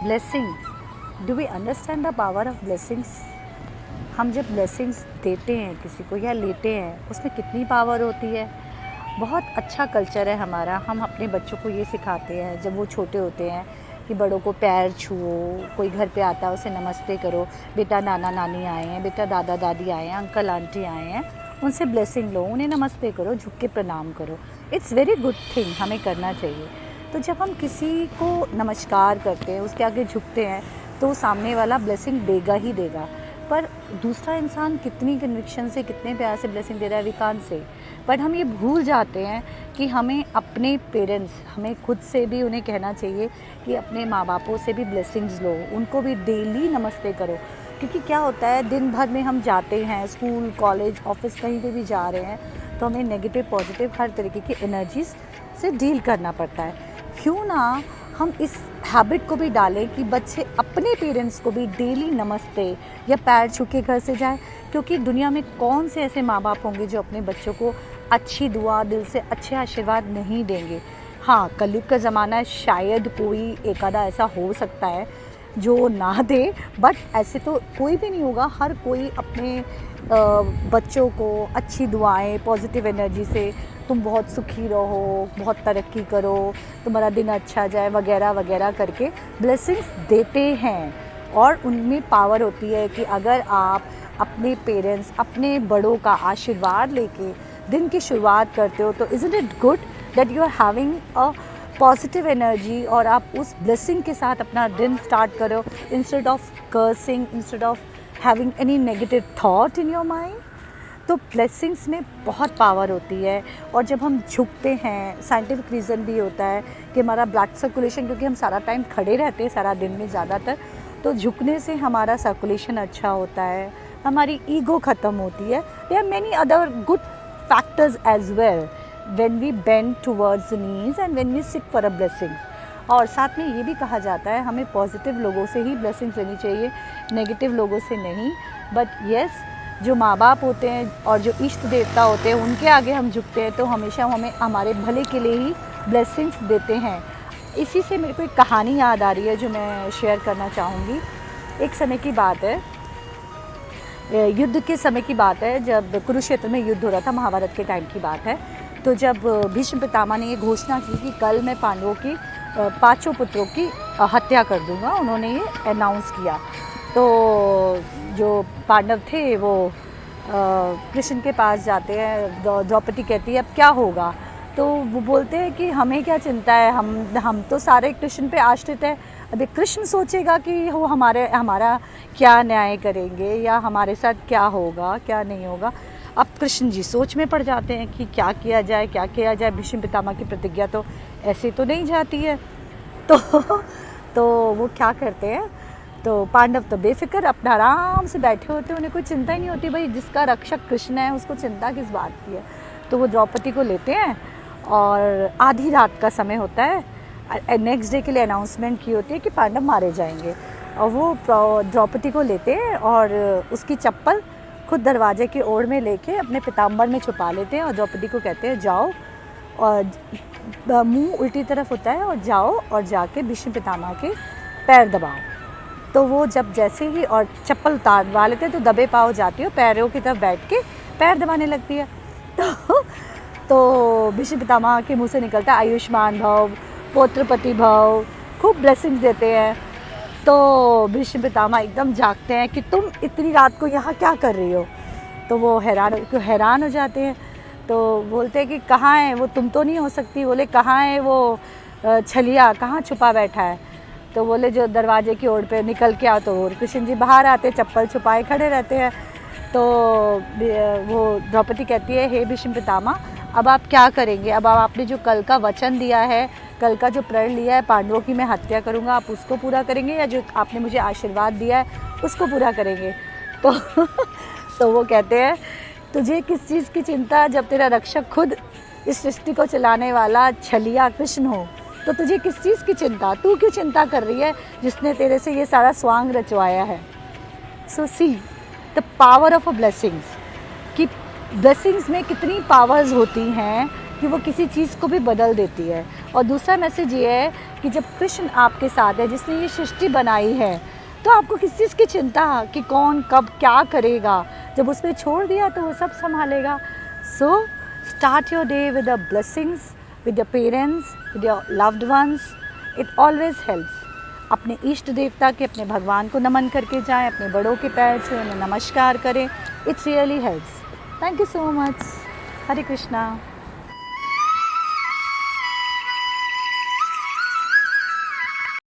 Blessing, do we understand the power of blessings? हम जब blessings देते हैं किसी को या लेते हैं, उसमें कितनी पावर होती है। बहुत अच्छा कल्चर है हमारा। हम अपने बच्चों को ये सिखाते हैं जब वो छोटे होते हैं कि बड़ों को पैर छुओ, कोई घर पे आता है उसे नमस्ते करो, बेटा नाना नानी आए हैं, बेटा दादा दादी आए हैं, अंकल आंटी आए हैं, उनसे ब्लेसिंग लो, उन्हें नमस्ते करो, झुक के प्रणाम करो। इट्स वेरी गुड थिंग, हमें करना चाहिए। तो जब हम किसी को नमस्कार करते हैं, उसके आगे झुकते हैं, तो सामने वाला ब्लेसिंग देगा ही देगा। पर दूसरा इंसान कितनी कन्विक्शन से, कितने प्यार से ब्लेसिंग दे रहा है, वी कांट से। बट हम ये भूल जाते हैं कि हमें अपने पेरेंट्स, हमें खुद से भी उन्हें कहना चाहिए कि अपने माँ बापों से भी ब्लेसिंग्स लो, उनको भी डेली नमस्ते करो। क्योंकि क्या होता है, दिन भर में हम जाते हैं, स्कूल कॉलेज ऑफिस कहीं पे भी जा रहे हैं, तो हमें नेगेटिव पॉजिटिव हर तरीके की एनर्जीज से डील करना पड़ता है। क्यों ना हम इस हैबिट को भी डालें कि बच्चे अपने पेरेंट्स को भी डेली नमस्ते या पैर छू के घर से जाए। क्योंकि दुनिया में कौन से ऐसे माँ बाप होंगे जो अपने बच्चों को अच्छी दुआ, दिल से अच्छे आशीर्वाद नहीं देंगे। हाँ, कलयुग का ज़माना है, शायद कोई एक आधा ऐसा हो सकता है जो ना दे, बट ऐसे तो कोई भी नहीं होगा। हर कोई अपने बच्चों को अच्छी दुआएं, पॉजिटिव एनर्जी से, तुम बहुत सुखी रहो, बहुत तरक्की करो, तुम्हारा दिन अच्छा जाए वगैरह वगैरह करके ब्लेसिंग्स देते हैं। और उनमें पावर होती है कि अगर आप अपने पेरेंट्स, अपने बड़ों का आशीर्वाद लेके दिन की शुरुआत करते हो, तो isn't it good that you are having a positive energy, और आप उस ब्लेसिंग के साथ अपना दिन स्टार्ट करो, instead of cursing, instead of having any negative thought in your mind. तो ब्लेसिंग्स में बहुत पावर होती है। और जब हम झुकते हैं, साइंटिफिक रीज़न भी होता है कि हमारा ब्लड सर्कुलेशन, क्योंकि हम सारा टाइम खड़े रहते हैं सारा दिन में ज़्यादातर, तो झुकने से हमारा सर्कुलेशन अच्छा होता है, हमारी ईगो ख़त्म होती है। There are many other good factors as well when we bend towards the knees and when we seek for a blessing. और साथ में ये भी कहा जाता है हमें पॉजिटिव लोगों से ही ब्लेसिंग्स लेनी चाहिए, नेगेटिव लोगों से नहीं। बट येस, जो माँ बाप होते हैं और जो इष्ट देवता होते हैं, उनके आगे हम झुकते हैं तो हमेशा हमें हमारे भले के लिए ही ब्लेसिंग्स देते हैं। इसी से मेरे को एक कहानी याद आ रही है जो मैं शेयर करना चाहूँगी। एक समय की बात है, युद्ध के समय की बात है, जब कुरुक्षेत्र में युद्ध हो रहा था, महाभारत के टाइम की बात है। तो जब भीष्म पितामह ने ये घोषणा की कि कल मैं पांडवों की 5 पुत्रों की हत्या कर दूंगा, उन्होंने ये अनाउंस किया। तो जो पांडव थे वो कृष्ण के पास जाते हैं, द्रौपदी कहती है अब क्या होगा। तो वो बोलते हैं कि हमें क्या चिंता है, हम तो सारे कृष्ण पे आश्रित है। अभी कृष्ण सोचेगा कि वो हमारा क्या न्याय करेंगे या हमारे साथ क्या होगा क्या नहीं होगा। अब कृष्ण जी सोच में पड़ जाते हैं कि क्या किया जाए क्या किया जाए। भीष्म पितामह की प्रतिज्ञा तो ऐसे तो नहीं जाती है। तो तो वो क्या करते हैं, तो पांडव तो बेफिक्र अपना आराम से बैठे होते हैं, उन्हें कोई चिंता ही नहीं होती, भाई जिसका रक्षक कृष्ण है उसको चिंता किस बात की है। तो वो द्रौपदी को लेते हैं और आधी रात का समय होता है, नेक्स्ट डे के लिए अनाउंसमेंट की होती है कि पांडव मारे जाएंगे। और वो द्रौपदी को लेते हैं और उसकी चप्पल खुद दरवाजे की ओर में लेके अपने पीताम्बर में छुपा लेते हैं और द्रौपदी को कहते हैं जाओ, और मुंह उल्टी तरफ होता है, और जाओ और जाके भीष्म पितामह के पैर दबाओ। तो वो जब जैसे ही और चप्पल उतारवा लेते हैं तो दबे पाँव जाती है, पैरों की तरफ बैठ के पैर दबाने लगती है। तो भीष्म पितामह के मुंह से निकलता है आयुष्मान भव, पौत्रपति भव, खूब ब्लेसिंग्स देते हैं। तो भीष्म पितामह एकदम जागते हैं कि तुम इतनी रात को यहाँ क्या कर रही हो। तो वो हैरान हो जाते हैं। तो बोलते हैं कि कहाँ है वो, तुम तो नहीं हो सकती। बोले कहाँ है वो छलिया, कहाँ छुपा बैठा है। तो बोले जो दरवाजे की ओर पे निकल के आओ। तो और कृष्ण जी बाहर आते, चप्पल छुपाए खड़े रहते हैं। तो वो द्रौपदी कहती है हे भीष्म पितामह, अब आप क्या करेंगे, अब आपने जो कल का वचन दिया है, कल का जो प्रण लिया है पांडवों की मैं हत्या करूँगा, आप उसको पूरा करेंगे या जो आपने मुझे आशीर्वाद दिया है उसको पूरा करेंगे। तो तो वो कहते हैं तुझे किस चीज़ की चिंता, जब तेरा रक्षक खुद इस सृष्टि को चलाने वाला छलिया कृष्ण हो, तो तुझे किस चीज़ की चिंता, तू क्यों चिंता कर रही है जिसने तेरे से ये सारा स्वांग रचवाया है। So see the power of a blessings, कि ब्लेसिंग्स में कितनी पावर्स होती हैं कि वो किसी चीज़ को भी बदल देती है। और दूसरा मैसेज ये है कि जब कृष्ण आपके साथ है, जिसने ये सृष्टि बनाई है, तो आपको किस चीज़ की चिंता कि कौन कब क्या करेगा। जब उस पर छोड़ दिया तो वो सब संभालेगा। So start your day with the blessings, with your parents, with your loved ones. It always helps. अपने इष्ट देवता के, अपने भगवान को नमन करके जाएं, अपने बड़ों के पैर छुएं, उन्हें नमस्कार करें। It really helps. Thank you so much. Hare Krishna.